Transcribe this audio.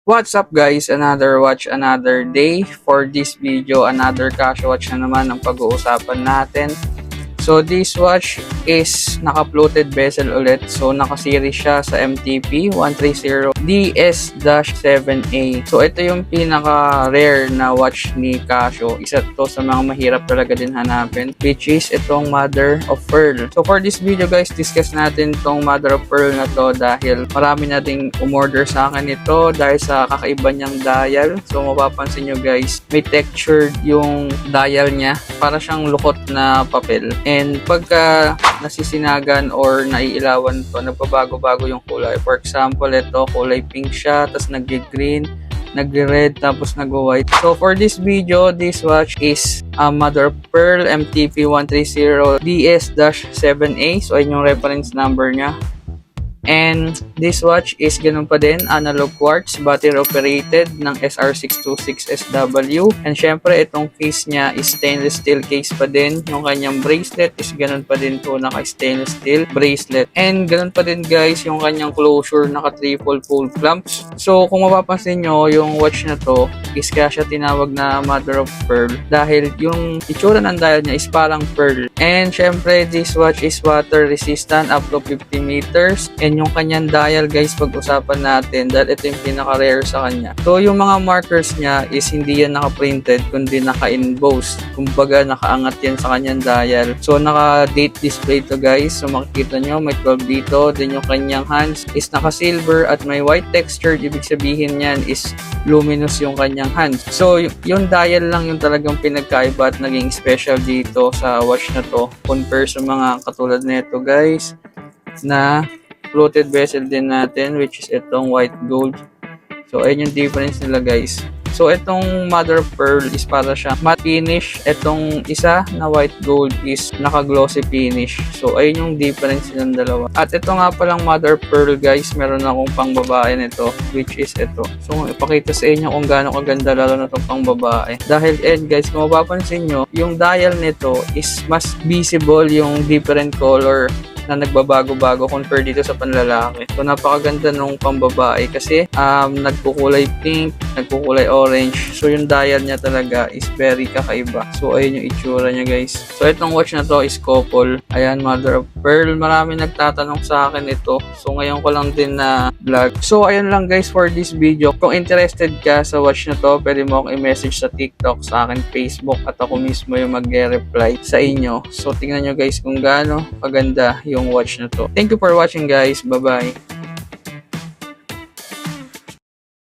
What's up guys? Another watch, another day. For this video, another Casio watch na naman ang pag-uusapan natin. So this watch is naka-floated bezel ulit. So naka-series siya sa MTP 130 DS-7A. So ito yung pinaka-rare na watch ni Casio. Isa to sa mga mahirap talaga din hanapin, which is itong mother of pearl. So for this video guys, discuss natin itong mother of pearl na to dahil marami na ding umorder sa akin ito dahil sa kakaiba niyang dial. So mapapansin nyo guys, may textured yung dial niya, para siyang lukot na papel. And pagka nasisinagan or naiilawan to, nagbabago-bago yung kulay. For example, ito kulay pink siya, tapos nag-green, nag-red, tapos nag-white. So for this video, this watch is mother of pearl MTP 130 DS-7A. So ayun yung reference number niya. And this watch is ganun pa din, analog quartz, battery operated ng SR626SW. And syempre itong case niya is stainless steel case pa din. Yung kanyang bracelet is ganun pa din po, naka stainless steel bracelet. And ganun pa din guys yung kanyang closure, naka triple full clamps. So kung mapapansin nyo, yung watch na to is kaya siya tinawag na mother of pearl dahil yung itsura ng dial niya is parang pearl. And syempre this watch is water resistant up to 50 meters. And yung kanyang dial guys, pag-usapan natin dahil ito yung pinaka-rare sa kanya. So yung mga markers niya is hindi yan naka-printed kundi naka-embossed. Kumbaga nakaangat yan sa kanyang dial. So naka-date display to guys. So makikita nyo may 12 dito. Then yung kanyang hands is naka-silver at may white texture. Ibig sabihin yan is luminous yung kanyang hands. So yung dial lang yung talagang pinagkaiba at naging special dito sa watch na to compare sa mga katulad nito guys na floated bezel din natin, which is itong white gold. So ayun yung difference nila guys. So itong mother of pearl is para siya matte finish. Itong isa na white gold is naka-glossy finish. So ayun yung difference ng dalawa. At ito nga palang mother of pearl guys, meron akong pang babae nito, which is ito. So ipakita sa inyo kung gaano kaganda lalo na itong pang babae. Dahil guys, kung mapapansin nyo, yung dial nito is mas visible yung different color na nagbabago-bago compare dito sa panlalaki. So napakaganda nung pambabae kasi nagkukulay pink, nagkukulay orange. So yung dial niya talaga is very kakaiba. So ayun yung itsura niya guys. So itong watch na to is couple. Ayan, mother of pearl. Marami nagtatanong sa akin ito. So ngayon ko lang din na vlog. So ayun lang guys for this video. Kung interested ka sa watch na to, pwede mo akong i-message sa TikTok, sa akin Facebook, at ako mismo yung mag-reply sa inyo. So tingnan nyo guys kung gaano kaganda yung watch na to. Thank you for watching guys. Bye-bye.